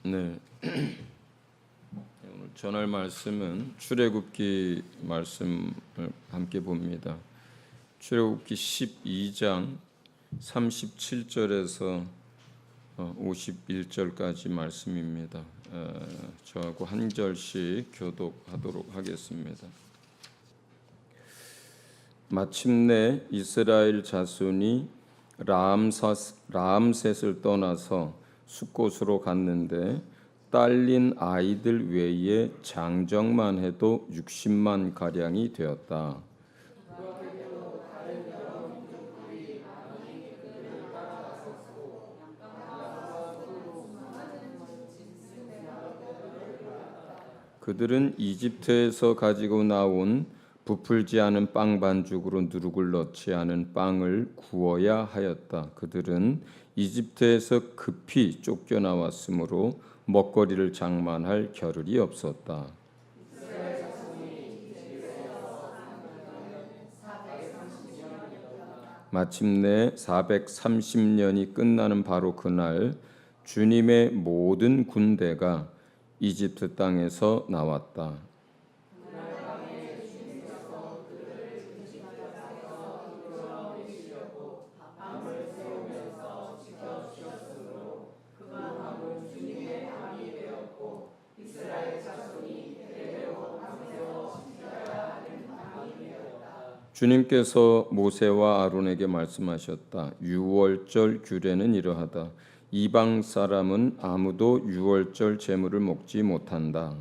네. 오늘 전할 말씀은 출애굽기 말씀을 함께 봅니다. 출애굽기 12장 37절에서 51절까지 말씀입니다. 저하고 한 절씩 교독하도록 하겠습니다. 마침내 이스라엘 자손이 라암셋을 떠나서 숫곳으로 갔는데 딸린 아이들 외에 장정만 해도 60만 가량이 되었다. 그들은 이집트에서 가지고 나온 부풀지 않은 빵 반죽으로 누룩을 넣지 않은 빵을 구워야 하였다. 그들은 이집트에서 급히 쫓겨나왔으므로 먹거리를 장만할 겨를이 없었다. 마침내 430년이 끝나는 바로 그날 주님의 모든 군대가 이집트 땅에서 나왔다. 주님께서 모세와 아론에게 말씀하셨다. 유월절 규례는 이러하다. 이방 사람은 아무도 유월절 제물을 먹지 못한다.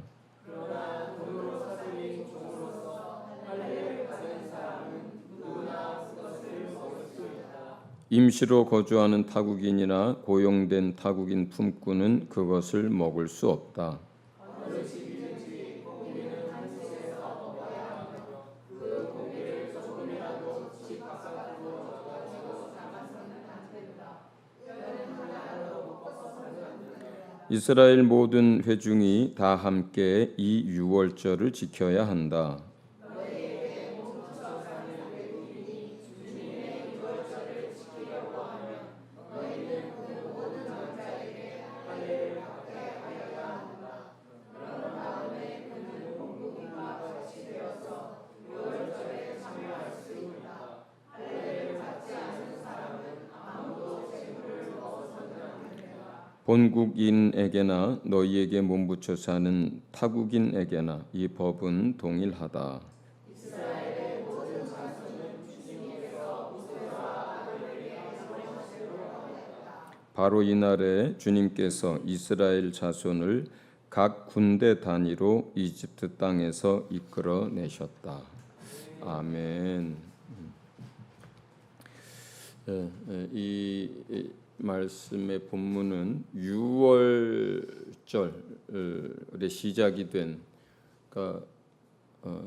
임시로 거주하는 타국인이나 고용된 타국인 품꾼은 그것을 먹을 수 없다. 이스라엘 모든 회중이 다 함께 이 유월절을 지켜야 한다. 본국인에게나 너희에게 몸붙여 사는 타국인에게나 이 법은 동일하다. 바로 이날에 주님께서 이스라엘 자손을 각 군대 단위로 이집트 땅에서 이끌어 내셨다. 아멘. 이 말씀의 본문은 유월절의 시작이 된, 그러니까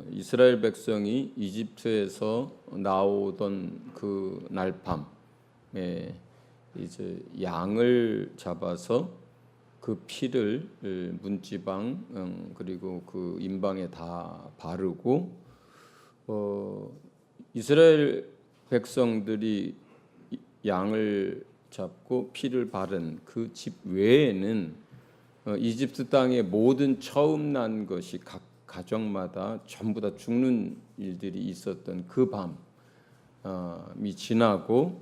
이스라엘 백성이 이집트에서 나오던 그 날밤에 이제 양을 잡아서 그 피를 문지방 그리고 그 임방에 다 바르고 이스라엘 백성들이 양을 잡고 피를 바른 그 집 외에는 이집트 땅의 모든 처음 난 것이 각 가정마다 전부 다 죽는 일들이 있었던 그 밤이 지나고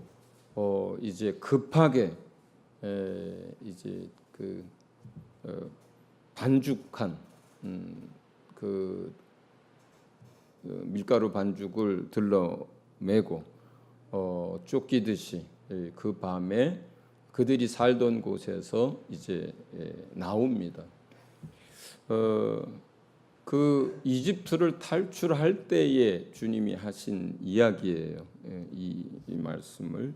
이제 급하게 이제 그 반죽한 그 밀가루 반죽을 들러 메고 쫓기듯이 그 밤에 그들이 살던 곳에서 이제 나옵니다. 그 이집트를 탈출할 때에 주님이 하신 이야기예요. 이 말씀을.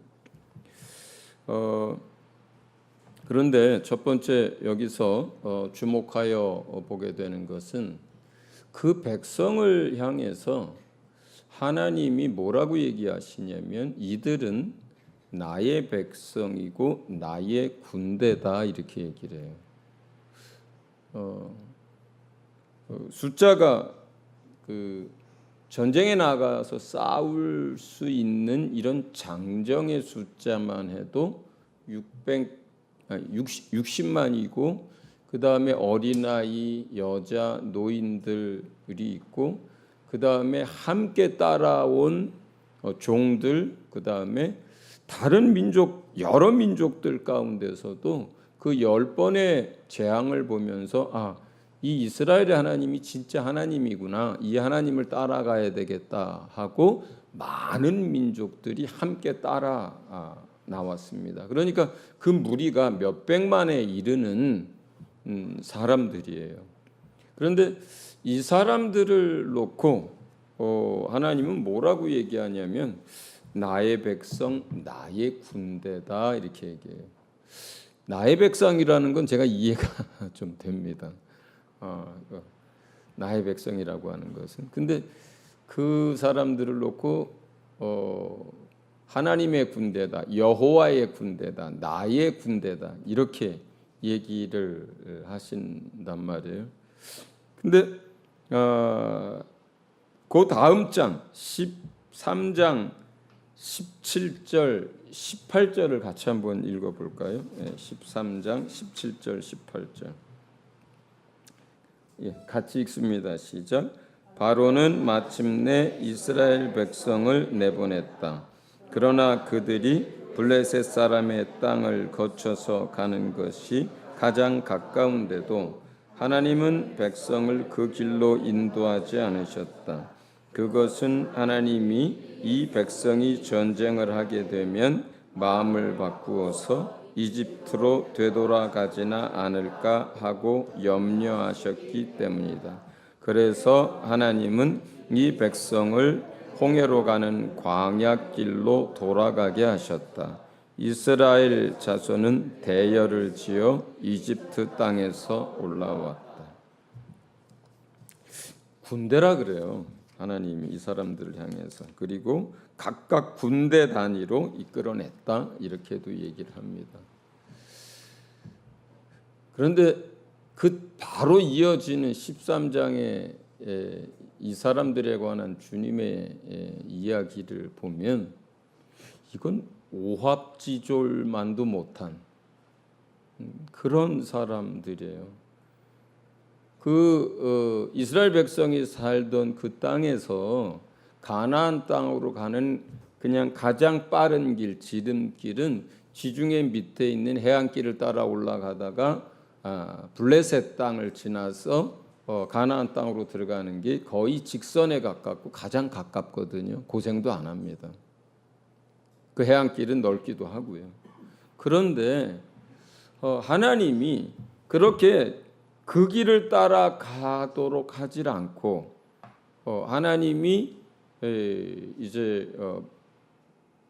그런데 첫 번째 여기서 주목하여 보게 되는 것은 그 백성을 향해서 하나님이 뭐라고 얘기하시냐면 이들은 나의 백성이고 나의 군대다 이렇게 얘기를 해요. 숫자가 그 전쟁에 나가서 싸울 수 있는 이런 장정의 숫자만 해도 60만이고 그 다음에 어린아이, 여자, 노인들이 있고, 그 다음에 함께 따라온 종들, 그 다음에 다른 민족, 여러 민족들 가운데서도 그 10번의 재앙을 보면서 이 이스라엘의 하나님이 진짜 하나님이구나, 이 하나님을 따라가야 되겠다 하고 많은 민족들이 함께 따라 나왔습니다. 그러니까 그 무리가 몇백만에 이르는 사람들이에요. 그런데 이 사람들을 놓고 하나님은 뭐라고 얘기하냐면 나의 백성, 나의 군대다 이렇게 얘기해요. 나의 백성이라는 건 제가 이해가 좀 됩니다. 나의 백성이라고 하는 것은. 근데 그 사람들을 놓고 하나님의 군대다, 여호와의 군대다, 나의 군대다 이렇게 얘기를 하신단 말이에요. 근데 그 다음 장 13장 17절 18절을 같이 한번 읽어볼까요? 13장 17절 18절 같이 읽습니다. 시작. 바로는 마침내 이스라엘 백성을 내보냈다. 그러나 그들이 블레셋 사람의 땅을 거쳐서 가는 것이 가장 가까운데도 하나님은 백성을 그 길로 인도하지 않으셨다. 그것은 하나님이 이 백성이 전쟁을 하게 되면 마음을 바꾸어서 이집트로 되돌아가지나 않을까 하고 염려하셨기 때문이다. 그래서 하나님은 이 백성을 홍해로 가는 광야길로 돌아가게 하셨다. 이스라엘 자손은 대열을 지어 이집트 땅에서 올라왔다. 군대라 그래요. 하나님이 이 사람들을 향해서. 그리고 각각 군대 단위로 이끌어냈다 이렇게도 얘기를 합니다. 그런데 그 바로 이어지는 13장에 이 사람들에 관한 주님의 이야기를 보면 이건 오합지졸만도 못한 그런 사람들이에요. 이스라엘 백성이 살던 그 땅에서 가나안 땅으로 가는 그냥 가장 빠른 길, 지름길은 지중해 밑에 있는 해안길을 따라 올라가다가 블레셋 땅을 지나서 가나안 땅으로 들어가는 게 거의 직선에 가깝고 가장 가깝거든요. 고생도 안 합니다. 그 해안길은 넓기도 하고요. 그런데 하나님이 그렇게 그 길을 따라가도록 하질 않고 하나님이 이제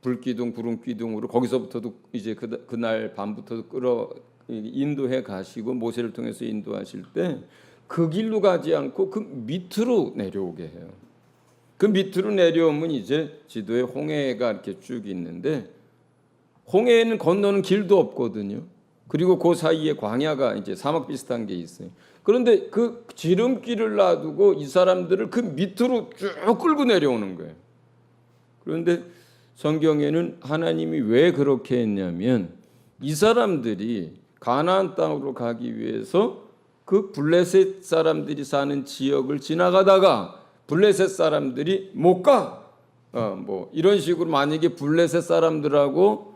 불기둥, 구름기둥으로 거기서부터도 이제 그날 밤부터 인도해 가시고 모세를 통해서 인도하실 때 그 길로 가지 않고 그 밑으로 내려오게 해요. 그 밑으로 내려오면 이제 지도에 홍해가 이렇게 쭉 있는데 홍해에는 건너는 길도 없거든요. 그리고 그 사이에 광야가 이제 사막 비슷한 게 있어요. 그런데 그 지름길을 놔두고 이 사람들을 그 밑으로 쭉 끌고 내려오는 거예요. 그런데 성경에는 하나님이 왜 그렇게 했냐면 이 사람들이 가나안 땅으로 가기 위해서 그 블레셋 사람들이 사는 지역을 지나가다가 블레셋 사람들이 못 가. 뭐 이런 식으로 만약에 블레셋 사람들하고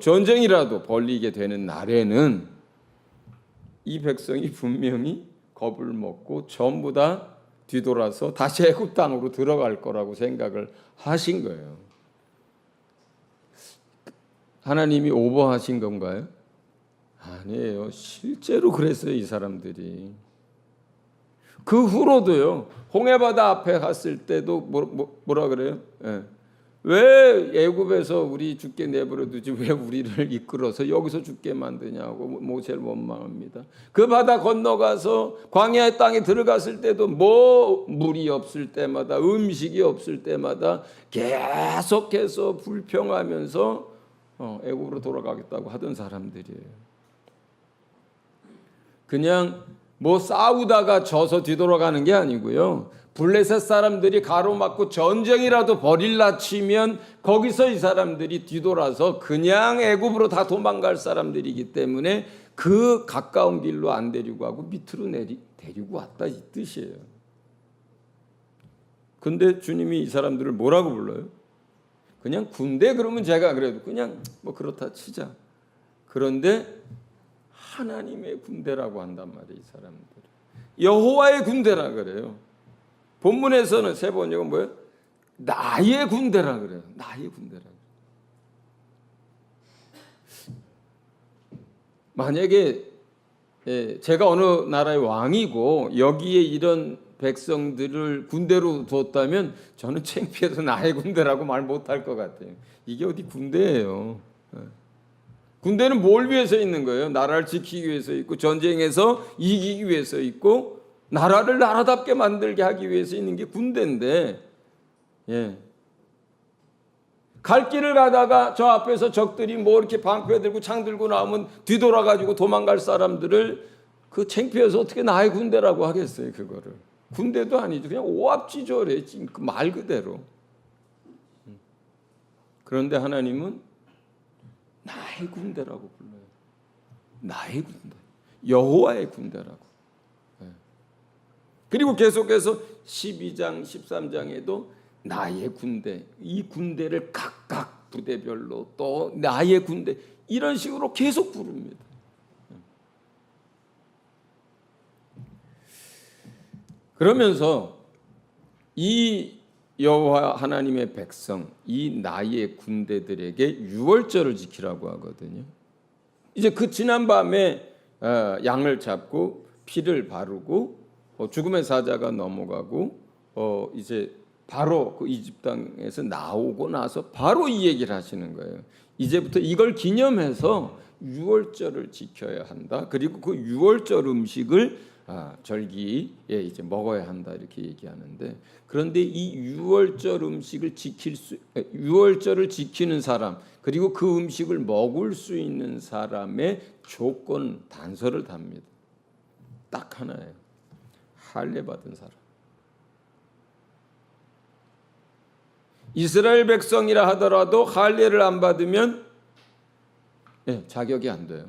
전쟁이라도 벌리게 되는 날에는 이 백성이 분명히 겁을 먹고 전부 다 뒤돌아서 다시 애굽 땅으로 들어갈 거라고 생각을 하신 거예요. 하나님이 오버하신 건가요? 아니에요. 실제로 그랬어요. 이 사람들이. 그 후로도요. 홍해바다 앞에 갔을 때도 뭐라 그래요? 왜 애굽에서 우리 죽게 내버려 두지 왜 우리를 이끌어서 여기서 죽게 만드냐고 모세를 원망합니다. 그 바다 건너가서 광야의 땅에 들어갔을 때도 뭐 물이 없을 때마다 음식이 없을 때마다 계속해서 불평하면서 애굽으로 돌아가겠다고 하던 사람들이에요. 그냥 뭐 싸우다가 져서 뒤돌아가는 게 아니고요. 블레셋 사람들이 가로막고 전쟁이라도 벌일라 치면 거기서 이 사람들이 뒤돌아서 그냥 애굽으로 다 도망갈 사람들이기 때문에 그 가까운 길로 안 데리고 가고 밑으로 데리고 왔다 이 뜻이에요. 근데 주님이 이 사람들을 뭐라고 불러요? 그냥 군대 그러면 제가 그래도 그냥 뭐 그렇다 치자. 그런데 하나님의 군대라고 한단 말이에요. 이 사람들. 여호와의 군대라 그래요. 본문에서는 세 번역은 뭐예요? 나의 군대라 그래요. 나의 군대라. 만약에 제가 어느 나라의 왕이고 여기에 이런 백성들을 군대로 뒀다면 저는 창피해서 나의 군대라고 말 못할 것 같아요. 이게 어디 군대예요. 군대는 뭘 위해서 있는 거예요? 나라를 지키기 위해서 있고 전쟁에서 이기기 위해서 있고 나라를 나라답게 만들게 하기 위해서 있는 게 군대인데 갈 길을 가다가 저 앞에서 적들이 뭐 이렇게 방패 들고 창 들고 나오면 뒤돌아가지고 도망갈 사람들을 그 창피해서 어떻게 나의 군대라고 하겠어요? 그거를 군대도 아니죠. 그냥 오합지졸해 그 말 그대로. 그런데 하나님은 나의 군대라고 불러요. 나의 군대, 여호와의 군대라고. 그리고 계속해서 12장, 13장에도 나의 군대, 이 군대를 각각 부대별로 또 나의 군대 이런 식으로 계속 부릅니다. 그러면서 이 여호와 하나님의 백성, 이 나의 군대들에게 유월절을 지키라고 하거든요. 이제 그 지난 밤에 양을 잡고 피를 바르고 죽음의 사자가 넘어가고 이제 바로 그 이집 땅에서 나오고 나서 바로 이 얘기를 하시는 거예요. 이제부터 이걸 기념해서 유월절을 지켜야 한다. 그리고 그 유월절 음식을 절기에 이제 먹어야 한다 이렇게 얘기하는데, 그런데 이 유월절 음식을 유월절을 지키는 사람 그리고 그 음식을 먹을 수 있는 사람의 조건 단서를 답니다. 딱 하나예요. 할례 받은 사람. 이스라엘 백성이라 하더라도 할례를 안 받으면 자격이 안 돼요.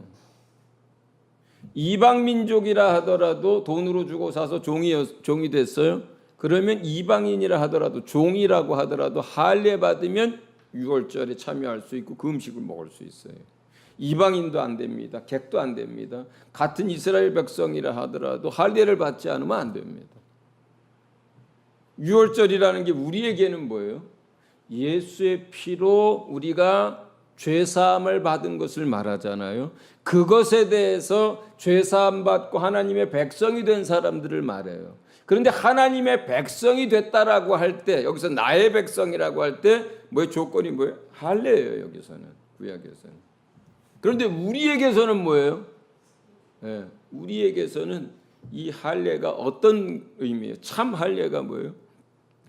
이방 민족이라 하더라도 돈으로 주고 사서 종이 됐어요. 그러면 이방인이라 하더라도 종이라고 하더라도 할례 받으면 유월절에 참여할 수 있고 그 음식을 먹을 수 있어요. 이방인도 안 됩니다. 객도 안 됩니다. 같은 이스라엘 백성이라 하더라도 할례를 받지 않으면 안 됩니다. 유월절이라는 게 우리에게는 뭐예요? 예수의 피로 우리가 죄사함을 받은 것을 말하잖아요. 그것에 대해서 죄사함 받고 하나님의 백성이 된 사람들을 말해요. 그런데 하나님의 백성이 됐다라고 할 때, 여기서 나의 백성이라고 할 때 뭐의 조건이 뭐예요? 할례예요. 여기서는 구약에서는. 그런데 우리에게서는 뭐예요? 우리에게서는 이 할례가 어떤 의미예요? 참 할례가 뭐예요?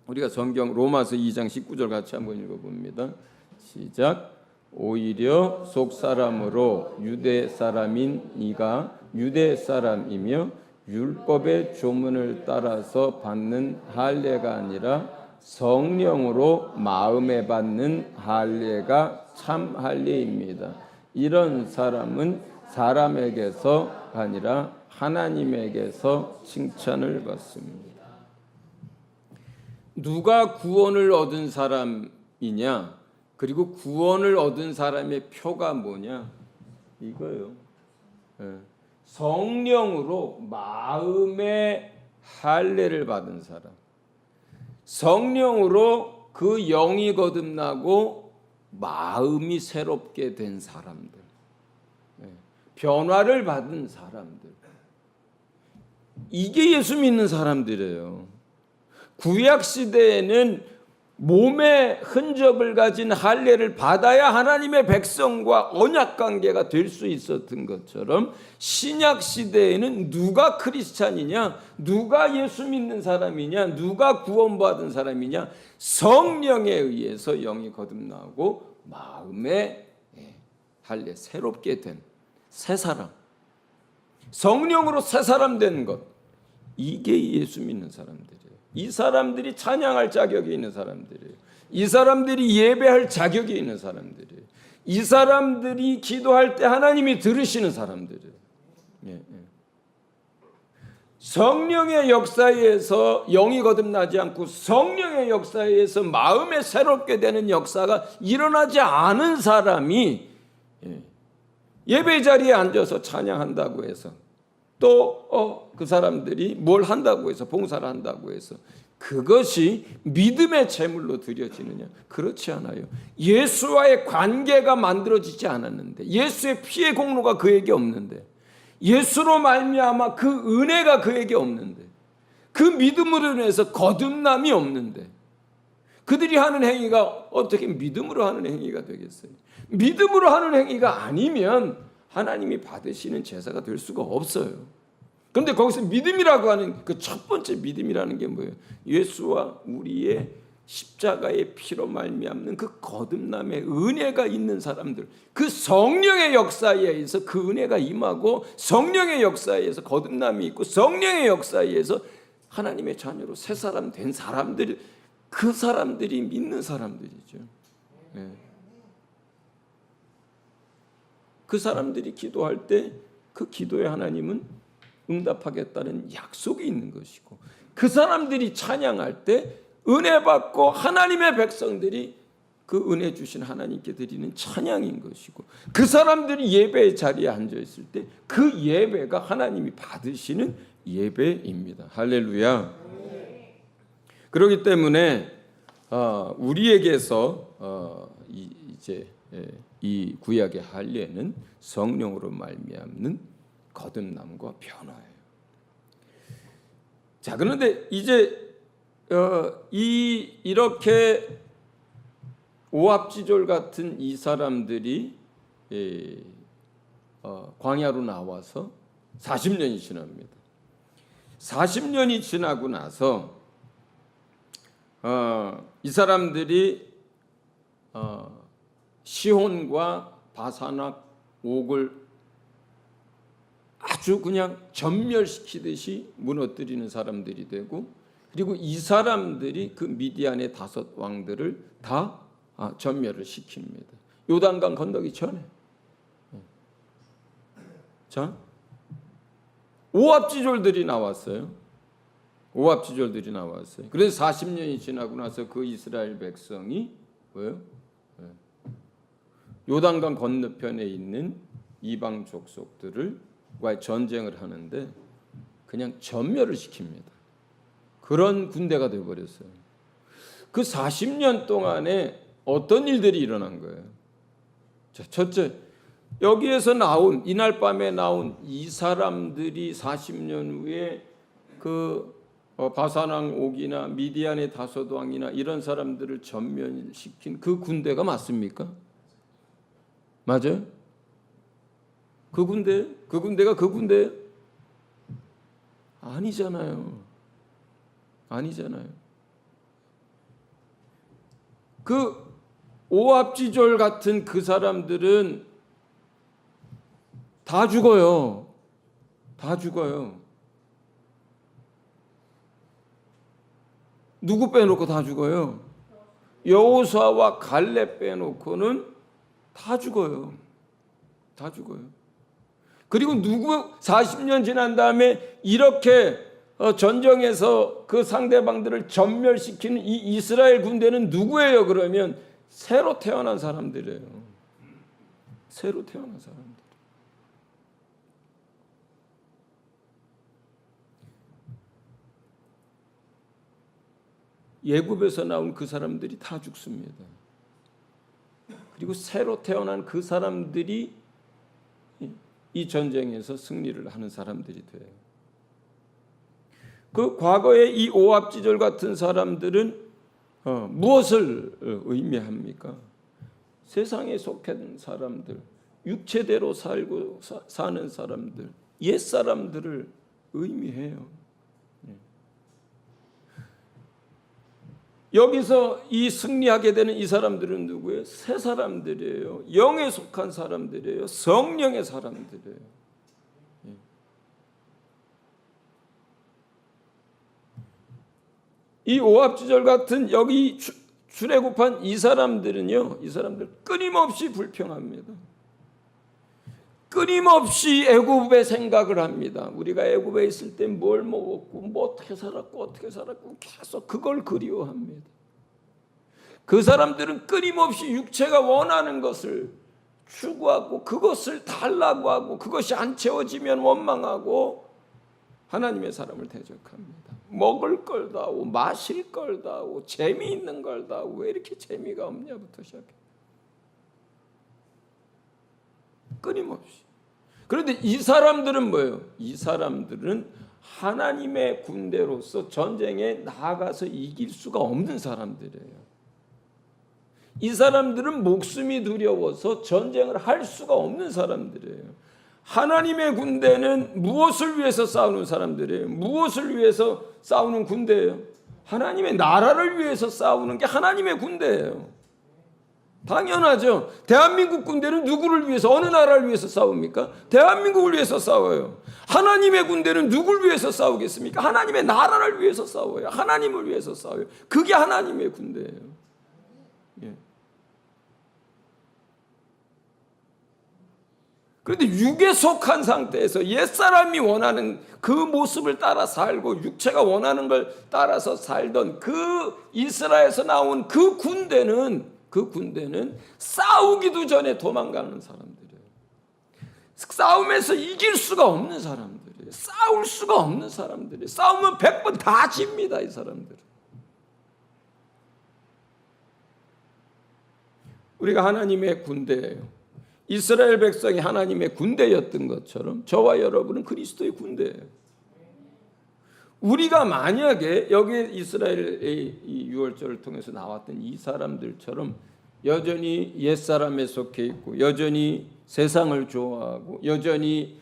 우리가 성경 로마서 2장 19절 같이 한번 읽어봅니다. 시작. 오히려 속 사람으로 유대 사람인 네가 유대 사람이며 율법의 조문을 따라서 받는 할례가 아니라 성령으로 마음에 받는 할례가 참 할례입니다. 이런 사람은 사람에게서 아니라 하나님에게서 칭찬을 받습니다. 누가 구원을 얻은 사람이냐? 그리고 구원을 얻은 사람의 표가 뭐냐? 이거예요. 성령으로 마음의 할례를 받은 사람. 성령으로 그 영이 거듭나고 마음이 새롭게 된 사람들. 변화를 받은 사람들. 이게 예수 믿는 사람들이에요. 구약 시대에는 몸의 흔적을 가진 할례를 받아야 하나님의 백성과 언약 관계가 될 수 있었던 것처럼 신약 시대에는 누가 크리스찬이냐, 누가 예수 믿는 사람이냐, 누가 구원받은 사람이냐, 성령에 의해서 영이 거듭나고 마음의 할례 새롭게 된 새 사람, 성령으로 새 사람 된 것, 이게 예수 믿는 사람들이에요. 이 사람들이 찬양할 자격이 있는 사람들이에요. 이 사람들이 예배할 자격이 있는 사람들이에요. 이 사람들이 기도할 때 하나님이 들으시는 사람들이에요. 예, 예. 성령의 역사에 의해서 영이 거듭나지 않고 성령의 역사에 의해서 마음에 새롭게 되는 역사가 일어나지 않은 사람이 예배 자리에 앉아서 찬양한다고 해서 또 그 사람들이 뭘 한다고 해서 봉사를 한다고 해서 그것이 믿음의 제물로 드려지느냐? 그렇지 않아요. 예수와의 관계가 만들어지지 않았는데, 예수의 피의 공로가 그에게 없는데, 예수로 말미암아 그 은혜가 그에게 없는데, 그 믿음으로 인해서 거듭남이 없는데, 그들이 하는 행위가 어떻게 믿음으로 하는 행위가 되겠어요? 믿음으로 하는 행위가 아니면 하나님이 받으시는 제사가 될 수가 없어요. 그런데 거기서 믿음이라고 하는 그 첫 번째 믿음이라는 게 뭐예요? 예수와 우리의 십자가의 피로 말미암는 그 거듭남의 은혜가 있는 사람들, 그 성령의 역사에 의해서 그 은혜가 임하고 성령의 역사에 의해서 거듭남이 있고 성령의 역사에 의해서 하나님의 자녀로 새 사람 된 사람들, 그 사람들이 믿는 사람들이죠. 네. 그 사람들이 기도할 때 그 기도에 하나님은 응답하겠다는 약속이 있는 것이고, 그 사람들이 찬양할 때 은혜 받고 하나님의 백성들이 그 은혜 주신 하나님께 드리는 찬양인 것이고, 그 사람들이 예배의 자리에 앉아 있을 때 그 예배가 하나님이 받으시는 예배입니다. 할렐루야. 그렇기 때문에 우리에게서 이제 이 구약의 할례는 성령으로 말미암는 거듭남과 변화예요. 자, 그런데 이제 이렇게 오합지졸 같은 이 사람들이 광야로 나와서 40년이 지납니다. 40년이 지나고 나서 이 사람들이 시혼과 바산악 옥을 아주 그냥 전멸시키듯이 무너뜨리는 사람들이 되고, 그리고 이 사람들이 그 미디안의 5 왕들을 다 전멸을 시킵니다. 요단강 건너기 전에. 자, 오합지졸들이 나왔어요. 오합지졸들이 나왔어요. 그래서 40년이 지나고 나서 그 이스라엘 백성이 뭐예요? 요단강 건너편에 있는 이방 족속들과 전쟁을 하는데 그냥 전멸을 시킵니다. 그런 군대가 되어버렸어요. 그 40년 동안에 어떤 일들이 일어난 거예요? 자, 첫째, 여기에서 나온, 이날 밤에 나온 이 사람들이 40년 후에 그 바산왕 옥이나 미디안의 5 왕이나 이런 사람들을 전멸시킨 그 군대가 맞습니까? 맞아요? 그 군대가 그 군대예요? 아니잖아요. 그 오합지졸 같은 그 사람들은 다 죽어요. 누구 빼놓고 다 죽어요? 여호수아와 갈렙 빼놓고는 다 죽어요. 그리고 40년 지난 다음에 이렇게 전쟁에서 그 상대방들을 전멸시키는 이 이스라엘 군대는 누구예요? 그러면 새로 태어난 사람들이에요. 새로 태어난 사람들. 예굽에서 나온 그 사람들이 다 죽습니다. 그리고 새로 태어난 그 사람들이 이 전쟁에서 승리를 하는 사람들이 돼요. 그 과거의 이 오합지졸 같은 사람들은 무엇을 의미합니까? 세상에 속한 사람들, 육체대로 살고 사는 사람들, 옛 사람들을 의미해요. 여기서 이 승리하게 되는 이 사람들은 누구예요? 새 사람들이에요. 영에 속한 사람들이에요. 성령의 사람들이에요. 이 오합지졸 같은 여기 출애굽한 이 사람들은요, 이 사람들 끊임없이 불평합니다. 끊임없이 애굽의 생각을 합니다. 우리가 애굽에 있을 때 뭘 먹었고 뭐 어떻게 살았고 계속 그걸 그리워합니다. 그 사람들은 끊임없이 육체가 원하는 것을 추구하고 그것을 달라고 하고 그것이 안 채워지면 원망하고 하나님의 사람을 대적합니다. 먹을 걸 다오, 마실 걸 다오, 재미있는 걸 다오. 왜 이렇게 재미가 없냐부터 시작해. 끊임없이. 그런데 이 사람들은 뭐예요? 이 사람들은 하나님의 군대로서 전쟁에 나아가서 이길 수가 없는 사람들이에요. 이 사람들은 목숨이 두려워서 전쟁을 할 수가 없는 사람들이에요. 하나님의 군대는 무엇을 위해서 싸우는 사람들이에요? 무엇을 위해서 싸우는 군대예요? 하나님의 나라를 위해서 싸우는 게 하나님의 군대예요. 당연하죠. 대한민국 군대는 누구를 위해서, 어느 나라를 위해서 싸웁니까? 대한민국을 위해서 싸워요. 하나님의 군대는 누구를 위해서 싸우겠습니까? 하나님의 나라를 위해서 싸워요. 하나님을 위해서 싸워요. 그게 하나님의 군대예요. 예. 그런데 육에 속한 상태에서 옛사람이 원하는 그 모습을 따라 살고 육체가 원하는 걸 따라서 살던 그 이스라엘에서 나온 그 군대는 싸우기도 전에 도망가는 사람들이에요. 싸움에서 이길 수가 없는 사람들이에요. 싸울 수가 없는 사람들이에요. 싸우면 100번 다 집니다, 이 사람들은. 우리가 하나님의 군대예요. 이스라엘 백성이 하나님의 군대였던 것처럼 저와 여러분은 그리스도의 군대예요. 우리가 만약에 여기 이스라엘의 이 유월절을 통해서 나왔던 이 사람들처럼 여전히 옛사람에 속해 있고 여전히 세상을 좋아하고 여전히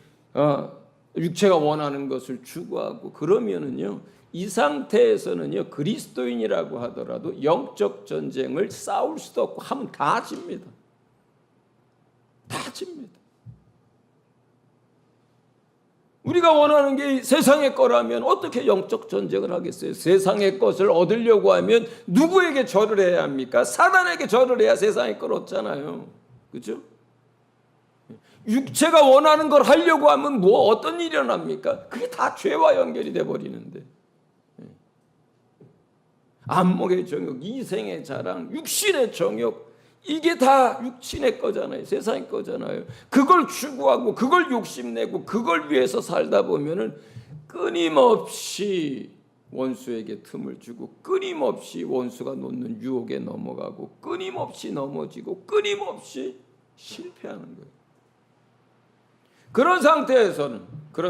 육체가 원하는 것을 추구하고 그러면은요, 이 상태에서는요, 그리스도인이라고 하더라도 영적 전쟁을 싸울 수도 없고 하면 다 집니다. 다 집니다. 우리가 원하는 게 세상의 거라면 어떻게 영적 전쟁을 하겠어요? 세상의 것을 얻으려고 하면 누구에게 절을 해야 합니까? 사단에게 절을 해야 세상의 걸 얻잖아요. 그렇죠? 육체가 원하는 걸 하려고 하면 뭐 어떤 일이 일어납니까? 그게 다 죄와 연결이 돼 버리는데. 안목의 정욕, 이생의 자랑, 육신의 정욕, 이게 다 육신의 거잖아요. 세상의 거잖아요. 그걸 추구하고 그걸 욕심내고 그걸 위해서 살다 보면은 끊임없이 원수에게 틈을 주고 끊임없이 원수가 놓는 유혹에 넘어가고 끊임없이 넘어지고 끊임없이 실패하는 거예요. 그런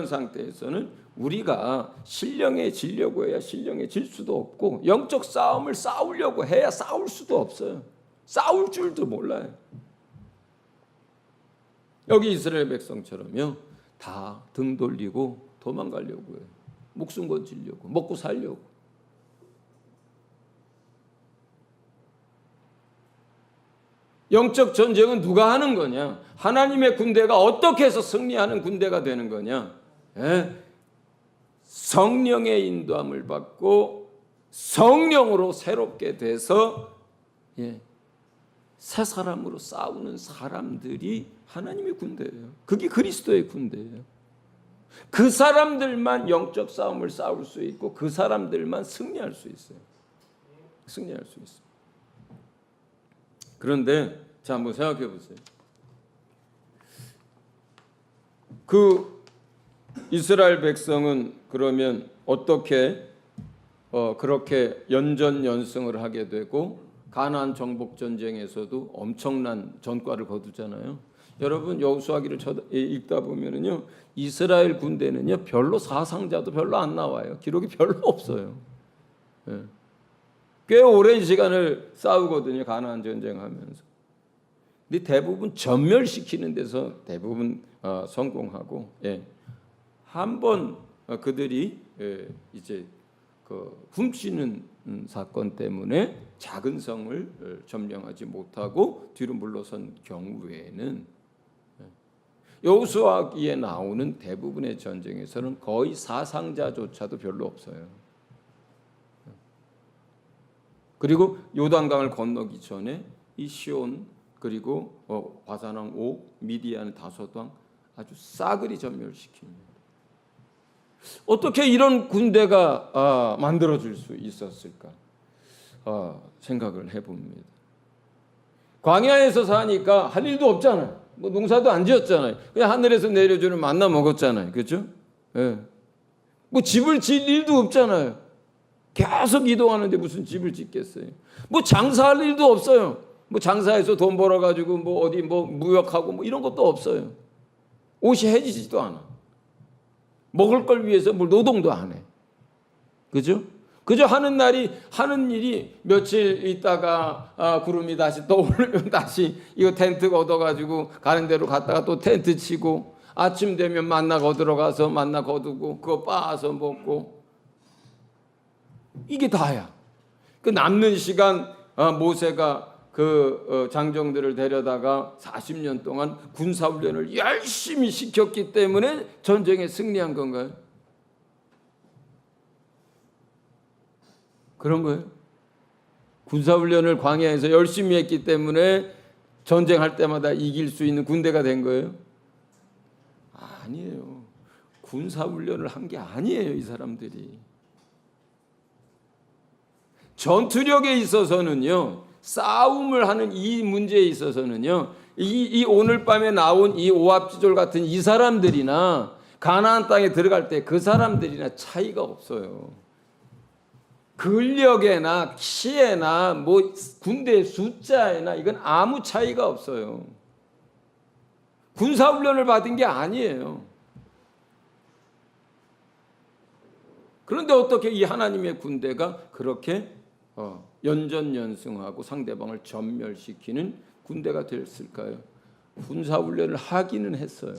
상태에서는 우리가 신령에 지려고 해야 신령에 질 수도 없고 영적 싸움을 싸우려고 해야 싸울 수도 없어요. 싸울 줄도 몰라요. 여기 이스라엘 백성처럼요, 다 등 돌리고 도망가려고 해요. 목숨 건지려고, 먹고 살려고. 영적 전쟁은 누가 하는 거냐? 하나님의 군대가 어떻게 해서 승리하는 군대가 되는 거냐? 성령의 인도함을 받고 성령으로 새롭게 돼서 새 사람으로 싸우는 사람들이 하나님의 군대예요. 그게 그리스도의 군대예요. 그 사람들만 영적 싸움을 싸울 수 있고 그 사람들만 승리할 수 있어요. 승리할 수 있어요. 그런데 자, 한번 생각해 보세요. 그 이스라엘 백성은 그러면 어떻게 그렇게 연전연승을 하게 되고 가나안 정복 전쟁에서도 엄청난 전과를 거두잖아요. 여러분 여호수아기를 읽다 보면은요, 이스라엘 군대는요 별로 사상자도 별로 안 나와요. 기록이 별로 없어요. 꽤 오랜 시간을 싸우거든요, 가나안 전쟁하면서. 근데 대부분 전멸시키는 데서 대부분 성공하고, 한번 그들이 이제 그 훔치는 사건 때문에 작은 성을 점령하지 못하고 뒤로 물러선 경우에는 여호수아기에 나오는 대부분의 전쟁에서는 거의 사상자조차도 별로 없어요. 그리고 요단강을 건너기 전에 이 시온 그리고 바산왕 옥, 미디안 다섯 왕, 아주 싸그리 전멸시킵니다. 어떻게 이런 군대가 만들어질 수 있었을까? 생각을 해봅니다. 광야에서 사니까 할 일도 없잖아요. 뭐 농사도 안 지었잖아요. 그냥 하늘에서 내려주는 만나 먹었잖아요. 그렇죠? 예. 뭐 집을 지을 일도 없잖아요. 계속 이동하는데 무슨 집을 짓겠어요? 뭐 장사할 일도 없어요. 뭐 장사해서 돈 벌어가지고 뭐 어디 뭐 무역하고 뭐 이런 것도 없어요. 옷이 해지지도 않아. 먹을 걸 위해서 뭘 노동도 안 해. 그죠? 그저 하는 일이 며칠 있다가 구름이 다시 떠오르면 다시 이거 텐트 걷어가지고 가는 대로 갔다가 또 텐트 치고 아침 되면 만나 거두러 가서 만나 거두고 그거 빻아서 먹고 이게 다야. 그 남는 시간 모세가 그 장정들을 데려다가 40년 동안 군사훈련을 열심히 시켰기 때문에 전쟁에 승리한 건가요? 그런 거예요. 군사훈련을 광야에서 열심히 했기 때문에 전쟁할 때마다 이길 수 있는 군대가 된 거예요? 아니에요. 군사훈련을 한 게 아니에요, 이 사람들이. 전투력에 있어서는요, 싸움을 하는 이 문제에 있어서는요, 이 오늘 밤에 나온 이 오합지졸 같은 이 사람들이나 가나안 땅에 들어갈 때 그 사람들이나 차이가 없어요. 근력에나 키에나 뭐 군대 숫자에나 이건 아무 차이가 없어요. 군사훈련을 받은 게 아니에요. 그런데 어떻게 이 하나님의 군대가 그렇게 연전연승하고 상대방을 전멸시키는 군대가 됐을까요? 군사훈련을 하기는 했어요.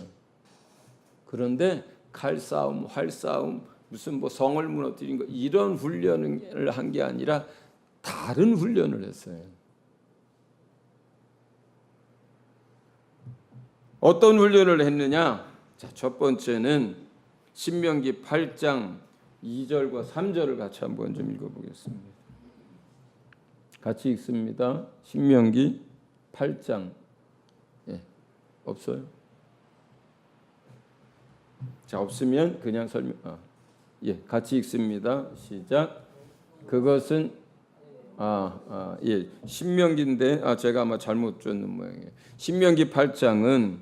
그런데 칼싸움, 활싸움, 무슨 뭐 성을 무너뜨린 거 이런 훈련을 한 게 아니라 다른 훈련을 했어요. 어떤 훈련을 했느냐? 자, 첫 번째는 신명기 8장 2절과 3절을 같이 한번 좀 읽어보겠습니다. 같이 읽습니다. 신명기 8장. 없어요? 자, 없으면 그냥 같이 읽습니다. 시작. 그것은 신명기인데 제가 아마 잘못 줬는 모양이에요. 신명기 8장은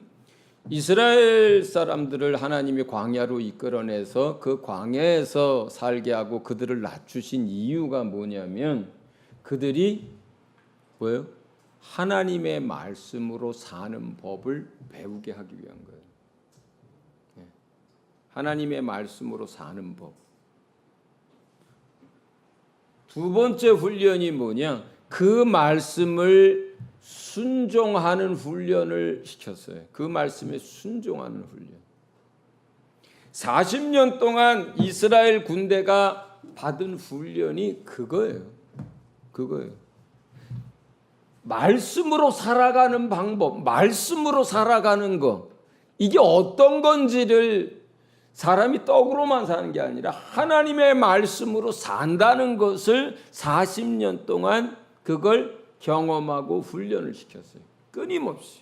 이스라엘 사람들을 하나님이 광야로 이끌어내서 그 광야에서 살게 하고 그들을 낮추신 이유가 뭐냐면 그들이 뭐예요? 하나님의 말씀으로 사는 법을 배우게 하기 위한 거예요. 하나님의 말씀으로 사는 법. 두 번째 훈련이 뭐냐? 그 말씀을 순종하는 훈련을 시켰어요. 그 말씀에 순종하는 훈련. 40년 동안 이스라엘 군대가 받은 훈련이 그거예요. 말씀으로 살아가는 방법, 말씀으로 살아가는 거. 이게 어떤 건지를 사람이 떡으로만 사는 게 아니라 하나님의 말씀으로 산다는 것을 40년 동안 그걸 경험하고 훈련을 시켰어요. 끊임없이.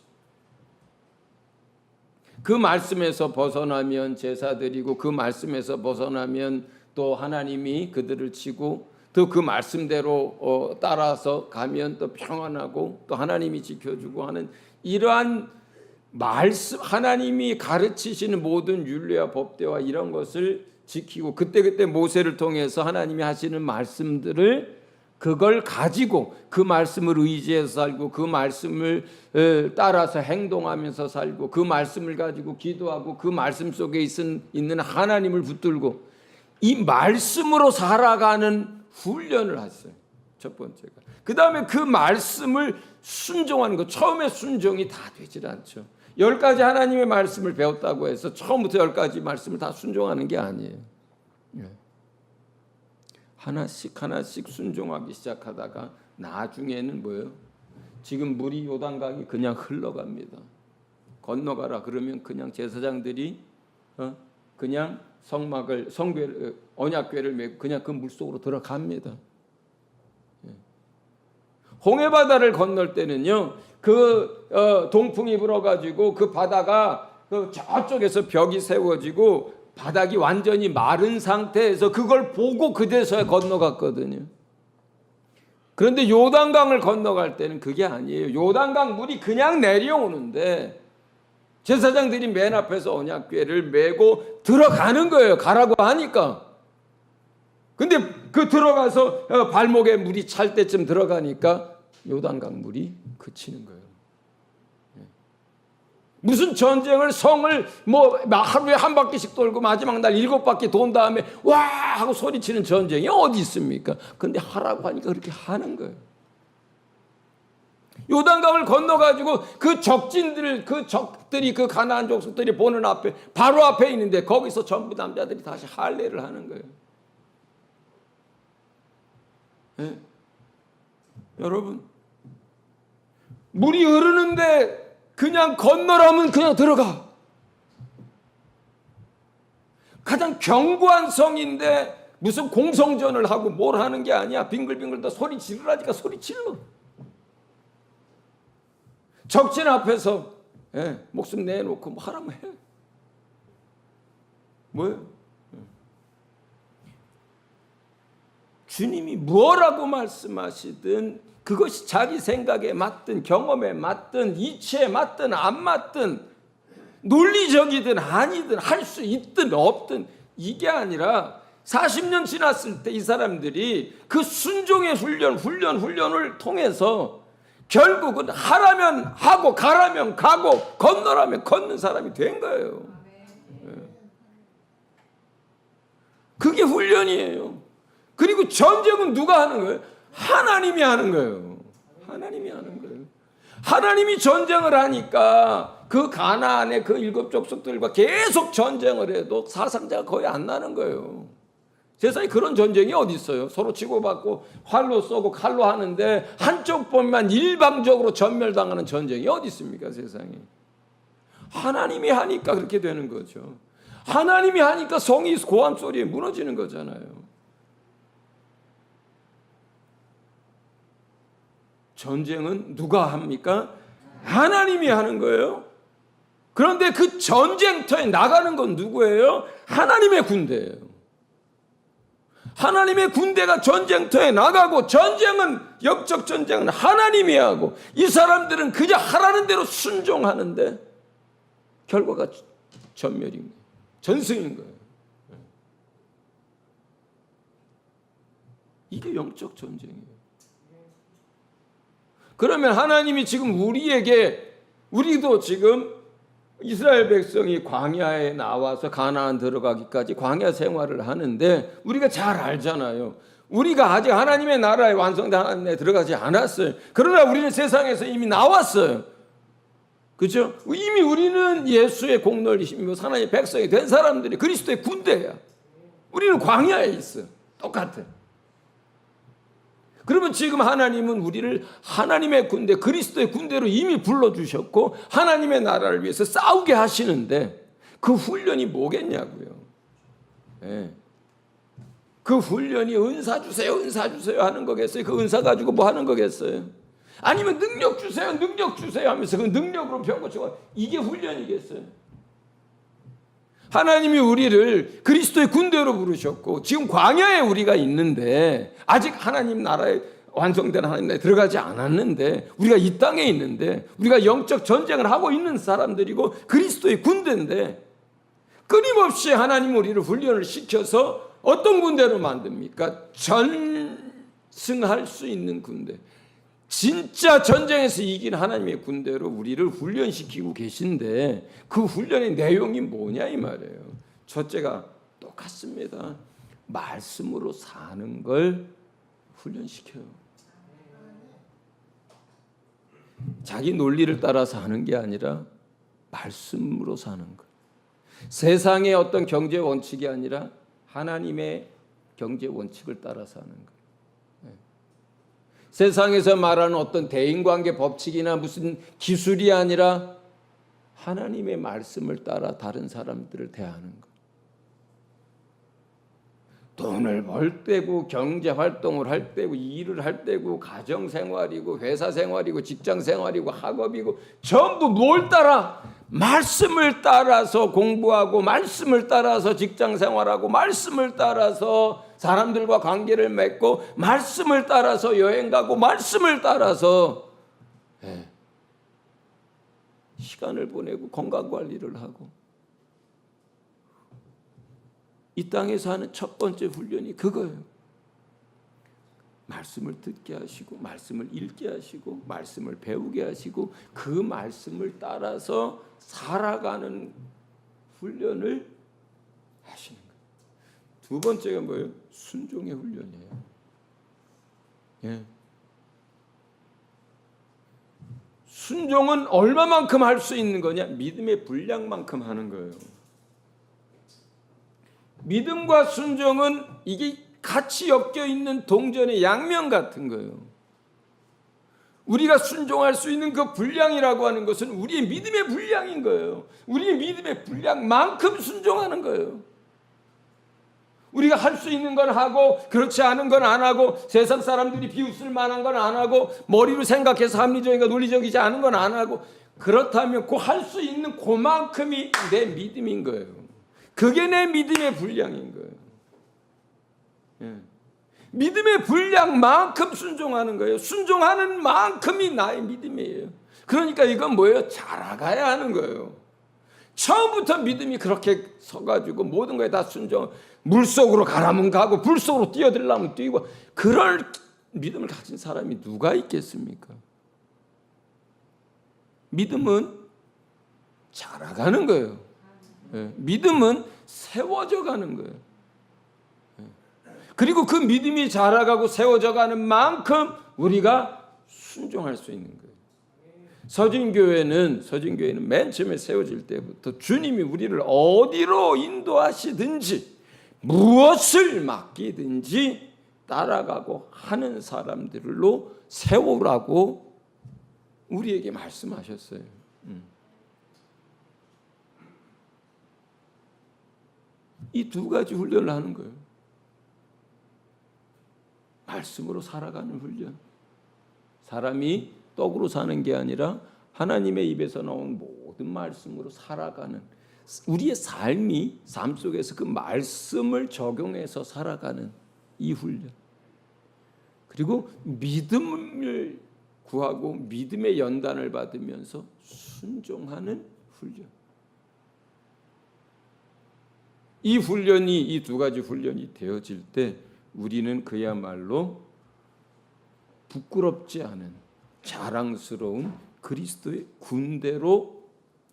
그 말씀에서 벗어나면 제사 드리고 그 말씀에서 벗어나면 또 하나님이 그들을 치고 또 그 말씀대로 따라서 가면 또 평안하고 또 하나님이 지켜주고 하는 이러한 말씀, 하나님이 가르치시는 모든 율례와 법대와 이런 것을 지키고 그때 모세를 통해서 하나님이 하시는 말씀들을 그걸 가지고 그 말씀을 의지해서 살고 그 말씀을 따라서 행동하면서 살고 그 말씀을 가지고 기도하고 그 말씀 속에 있는 하나님을 붙들고 이 말씀으로 살아가는 훈련을 했어요. 첫 번째가. 그 다음에 그 말씀을 순종하는 것. 처음에 순종이 다 되질 않죠. 10가지 하나님의 말씀을 배웠다고 해서 처음부터 10가지 말씀을 다 순종하는 게 아니에요. 하나씩 순종하기 시작하다가 나중에는 뭐예요? 지금 물이 요단강이 그냥 흘러갑니다. 건너가라 그러면 그냥 제사장들이 그냥 성궤를 언약궤를 메고 그냥 그 물속으로 들어갑니다. 홍해바다를 건널 때는요, 그 동풍이 불어가지고 그 바다가 그 저쪽에서 벽이 세워지고 바닥이 완전히 마른 상태에서 그걸 보고 그제서야 건너갔거든요. 그런데 요단강을 건너갈 때는 그게 아니에요. 요단강 물이 그냥 내려오는데 제사장들이 맨 앞에서 언약궤를 메고 들어가는 거예요. 가라고 하니까. 근데 그 들어가서 발목에 물이 찰 때쯤 들어가니까 요단강 물이 그치는 거예요. 무슨 전쟁을 성을 뭐 하루에 한 바퀴씩 돌고 마지막 날 7바퀴 돈 다음에 와 하고 소리치는 전쟁이 어디 있습니까? 근데 하라고 하니까 그렇게 하는 거예요. 요단강을 건너가지고 그 적진들, 그 적들이, 그 가나안 족속들이 보는 앞에 바로 앞에 있는데 거기서 전부 남자들이 다시 할례를 하는 거예요. 네. 여러분, 물이 흐르는데 그냥 건너라면 그냥 들어가. 가장 견고한 성인데 무슨 공성전을 하고 뭘 하는 게 아니야. 빙글빙글 더 소리 지르라니까 소리 질러. 적진 앞에서 목숨 내놓고 뭐 하라면 해. 뭐예요? 주님이 뭐라고 말씀하시든 그것이 자기 생각에 맞든 경험에 맞든 이치에 맞든 안 맞든 논리적이든 아니든 할 수 있든 없든 이게 아니라 40년 지났을 때 이 사람들이 그 순종의 훈련을 통해서 결국은 하라면 하고 가라면 가고 건너라면 걷는 사람이 된 거예요. 그게 훈련이에요. 그리고 전쟁은 누가 하는 거예요? 하나님이 하는 거예요. 하나님이 하는 거예요. 하나님이 전쟁을 하니까 그 가나안의 그 7 족속들과 계속 전쟁을 해도 사상자가 거의 안 나는 거예요. 세상에 그런 전쟁이 어디 있어요? 서로 치고받고 활로 쏘고 칼로 하는데 한쪽 보면 일방적으로 전멸당하는 전쟁이 어디 있습니까? 세상에. 하나님이 하니까 그렇게 되는 거죠. 하나님이 하니까 성이 고함 소리에 무너지는 거잖아요. 전쟁은 누가 합니까? 하나님이 하는 거예요. 그런데 그 전쟁터에 나가는 건 누구예요? 하나님의 군대예요. 하나님의 군대가 전쟁터에 나가고 전쟁은 영적 전쟁은 하나님이 하고 이 사람들은 그저 하라는 대로 순종하는데 결과가 전멸인 거예요. 전승인 거예요. 이게 영적 전쟁이에요. 그러면 하나님이 지금 우리도 지금 이스라엘 백성이 광야에 나와서 가나안 들어가기까지 광야 생활을 하는데 우리가 잘 알잖아요. 우리가 아직 하나님의 나라에 완성된 하나님에 들어가지 않았어요. 그러나 우리는 세상에서 이미 나왔어요. 그렇죠? 이미 우리는 예수의 공로를 힘입어 하나님의 백성이 된 사람들이 그리스도의 군대야. 우리는 광야에 있어요. 똑같아. 그러면 지금 하나님은 우리를 하나님의 군대, 그리스도의 군대로 이미 불러주셨고 하나님의 나라를 위해서 싸우게 하시는데 그 훈련이 뭐겠냐고요. 네. 그 훈련이 은사 주세요 하는 거겠어요? 그 은사 가지고 뭐 하는 거겠어요? 아니면 능력 주세요 하면서 그 능력으로 병고치고 이게 훈련이겠어요? 하나님이 우리를 그리스도의 군대로 부르셨고 지금 광야에 우리가 있는데 아직 하나님 나라에 완성된 하나님 나라에 들어가지 않았는데 우리가 이 땅에 있는데 우리가 영적 전쟁을 하고 있는 사람들이고 그리스도의 군대인데 끊임없이 하나님 우리를 훈련을 시켜서 어떤 군대로 만듭니까? 전승할 수 있는 군대. 진짜 전쟁에서 이긴 하나님의 군대로 우리를 훈련시키고 계신데 그 훈련의 내용이 뭐냐 이 말이에요. 첫째가 똑같습니다. 말씀으로 사는 걸 훈련시켜요. 자기 논리를 따라서 하는 게 아니라 말씀으로 사는 것. 세상의 어떤 경제 원칙이 아니라 하나님의 경제 원칙을 따라서 하는 것. 세상에서 말하는 어떤 대인관계 법칙이나 무슨 기술이 아니라 하나님의 말씀을 따라 다른 사람들을 대하는 것. 돈을 벌 때고 경제 활동을 할 때고 일을 할 때고 가정 생활이고 회사 생활이고 직장 생활이고 학업이고 전부 뭘 따라? 말씀을 따라서 공부하고 말씀을 따라서 직장 생활하고 말씀을 따라서 사람들과 관계를 맺고 말씀을 따라서 여행 가고 말씀을 따라서 시간을 보내고 건강 관리를 하고 이 땅에서 하는 첫 번째 훈련이 그거예요. 말씀을 듣게 하시고 말씀을 읽게 하시고 말씀을 배우게 하시고 그 말씀을 따라서 살아가는 훈련을 하시는 거예요. 두 번째가 뭐예요? 순종의 훈련이에요. 예. 순종은 얼마만큼 할 수 있는 거냐? 믿음의 분량만큼 하는 거예요. 믿음과 순종은 이게 같이 엮여 있는 동전의 양면 같은 거예요. 우리가 순종할 수 있는 그 분량이라고 하는 것은 우리의 믿음의 분량인 거예요. 우리의 믿음의 분량만큼 순종하는 거예요. 우리가 할 수 있는 건 하고 그렇지 않은 건 안 하고 세상 사람들이 비웃을 만한 건 안 하고 머리로 생각해서 합리적이고 논리적이지 않은 건 안 하고 그렇다면 그 할 수 있는 그만큼이 내 믿음인 거예요. 그게 내 믿음의 분량인 거예요. 예. 믿음의 분량만큼 순종하는 거예요. 순종하는 만큼이 나의 믿음이에요. 그러니까 이건 뭐예요? 자라가야 하는 거예요. 처음부터 믿음이 그렇게 서가지고 모든 거에 다 순종, 물속으로 가라면 가고 불속으로 뛰어들려면 뛰고 그럴 믿음을 가진 사람이 누가 있겠습니까? 믿음은 자라가는 거예요. 믿음은 세워져 가는 거예요. 그리고 그 믿음이 자라가고 세워져 가는 만큼 우리가 순종할 수 있는 거예요. 서진교회는 맨 처음에 세워질 때부터 주님이 우리를 어디로 인도하시든지 무엇을 맡기든지 따라가고 하는 사람들로 세우라고 우리에게 말씀하셨어요. 이 두 가지 훈련을 하는 거예요. 말씀으로 살아가는 훈련. 사람이 떡으로 사는 게 아니라 하나님의 입에서 나온 모든 말씀으로 살아가는 우리의 삶 속에서 그 말씀을 적용해서 살아가는 이 훈련. 그리고 믿음을 구하고 믿음의 연단을 받으면서 순종하는 훈련. 이 훈련이 이 두 가지 훈련이 되어질 때 우리는 그야말로 부끄럽지 않은 자랑스러운 그리스도의 군대로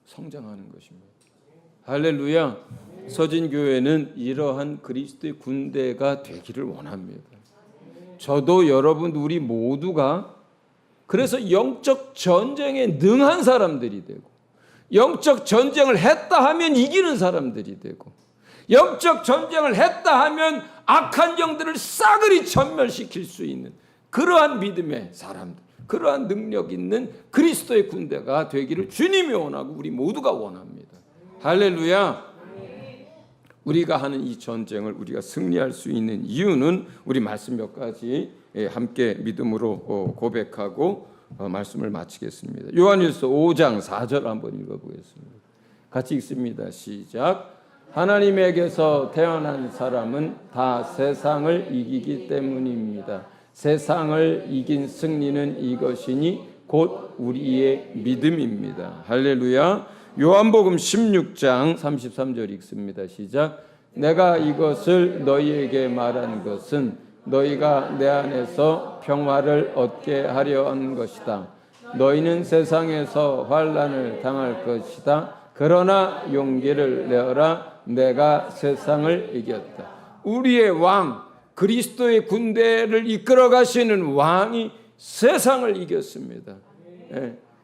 성장하는 것입니다. 할렐루야. 서진교회는 이러한 그리스도의 군대가 되기를 원합니다. 저도 여러분 우리 모두가 그래서 영적 전쟁에 능한 사람들이 되고 영적 전쟁을 했다 하면 이기는 사람들이 되고 영적 전쟁을 했다 하면 악한 영들을 싸그리 전멸시킬 수 있는 그러한 믿음의 사람들, 그러한 능력 있는 그리스도의 군대가 되기를 주님이 원하고 우리 모두가 원합니다. 할렐루야. 우리가 하는 이 전쟁을 우리가 승리할 수 있는 이유는 우리 말씀 몇 가지 함께 믿음으로 고백하고 말씀을 마치겠습니다. 요한일서 5장 4절 한번 읽어보겠습니다. 같이 읽습니다. 시작. 하나님에게서 태어난 사람은 다 세상을 이기기 때문입니다. 세상을 이긴 승리는 이것이니 곧 우리의 믿음입니다. 할렐루야. 요한복음 16장 33절 읽습니다. 시작. 내가 이것을 너희에게 말한 것은 너희가 내 안에서 평화를 얻게 하려 한 것이다. 너희는 세상에서 환난을 당할 것이다. 그러나 용기를 내어라. 내가 세상을 이겼다. 우리의 왕, 그리스도의 군대를 이끌어 가시는 왕이 세상을 이겼습니다.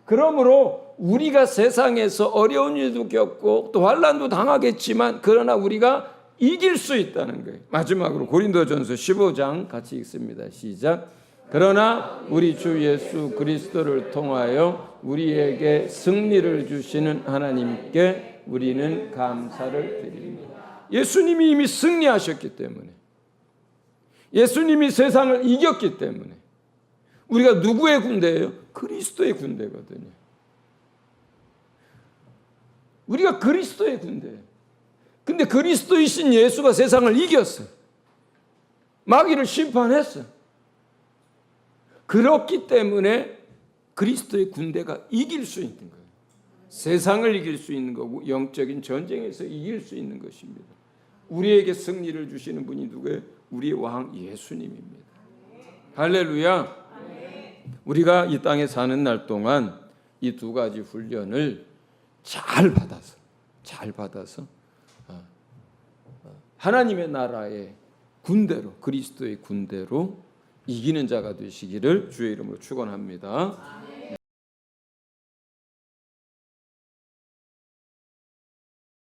그러므로 우리가 세상에서 어려운 일도 겪고 또 환난도 당하겠지만 그러나 우리가 이길 수 있다는 거예요. 마지막으로 고린도전서 15장 같이 읽습니다. 시작. 그러나 우리 주 예수 그리스도를 통하여 우리에게 승리를 주시는 하나님께 우리는 감사를 드립니다. 예수님이 이미 승리하셨기 때문에 예수님이 세상을 이겼기 때문에 우리가 누구의 군대예요? 그리스도의 군대거든요. 우리가 그리스도의 군대예요. 근데 그리스도이신 예수가 세상을 이겼어요. 마귀를 심판했어요. 그렇기 때문에 그리스도의 군대가 이길 수 있는 거예요. 세상을 이길 수 있는 거고 영적인 전쟁에서 이길 수 있는 것입니다. 우리에게 승리를 주시는 분이 누구예요? 우리의 왕 예수님입니다. 할렐루야. 우리가 이 땅에 사는 날 동안 이 두 가지 훈련을 잘 받아서 하나님의 나라의 군대로, 그리스도의 군대로 이기는 자가 되시기를 주의 이름으로 축원합니다.